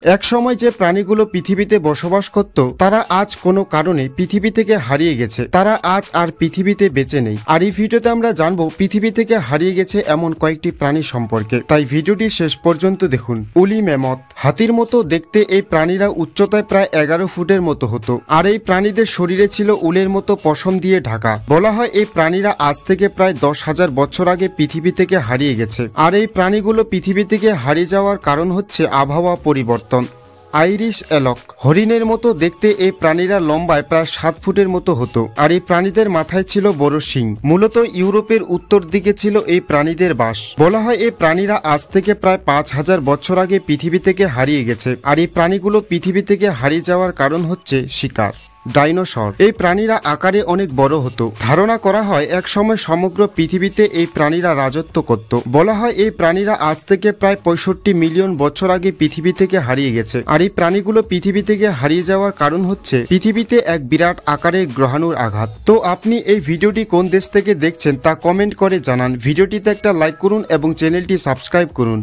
এক সময় যে প্রাণীগুলো পৃথিবীতে বসবাস করত তারা আজ কোনো কারণে পৃথিবী থেকে হারিয়ে গেছে। তারা আজ আর পৃথিবীতে বেঁচে নেই। আর এই ভিডিওতে আমরা জানবো পৃথিবী থেকে হারিয়ে গেছে এমন কয়েকটি প্রাণী সম্পর্কে, তাই ভিডিওটি শেষ পর্যন্ত দেখুন। উলি ম্যামথ। হাতির মতো দেখতে এই প্রাণীরা উচ্চতায় প্রায় 11 ফুটের মতো হতো, আর এই প্রাণীদের শরীরে ছিল উলের মতো পশম দিয়ে ঢাকা। বলা হয় এই প্রাণীরা আজ থেকে প্রায় 10,000 বছর আগে পৃথিবী থেকে হারিয়ে গেছে। আর এই প্রাণীগুলো পৃথিবী থেকে হারিয়ে যাওয়ার কারণ হচ্ছে আবহাওয়া পরিবর্তন। আইরিশ এলক। হরিণের মতো দেখতে এই প্রাণীরা লম্বায় প্রায় 7 ফুটের মতো হতো, আর এই প্রাণীদের মাথায় ছিল বড় শিং। মূলত ইউরোপের উত্তর দিকে ছিল এই প্রাণীদের বাস। বলা হয় এই প্রাণীরা আজ থেকে প্রায় 5,000 বছর আগে পৃথিবী থেকে হারিয়ে গেছে। আর এই প্রাণীগুলো পৃথিবী থেকে হারিয়ে যাওয়ার কারণ হচ্ছে শিকার। ডাইনোসর। এই প্রাণীরা আকারে অনেক বড় হতো। ধারণা করা হয় এক সময় সমগ্র পৃথিবীতে এই প্রাণীরা রাজত্ব করত। বলা হয় এই প্রাণীরা আজ থেকে প্রায় 65 মিলিয়ন বছর আগে পৃথিবী থেকে হারিয়ে গেছে। আর এই প্রাণীগুলো পৃথিবী থেকে হারিয়ে যাওয়ার কারণ হচ্ছে পৃথিবীতে এক বিরাট আকারে গ্রহাণুর আঘাত। তো আপনি এই ভিডিওটি কোন দেশ থেকে দেখছেন তা কমেন্ট করে জানান। ভিডিওটিতে একটা লাইক করুন এবং চ্যানেলটি সাবস্ক্রাইব করুন।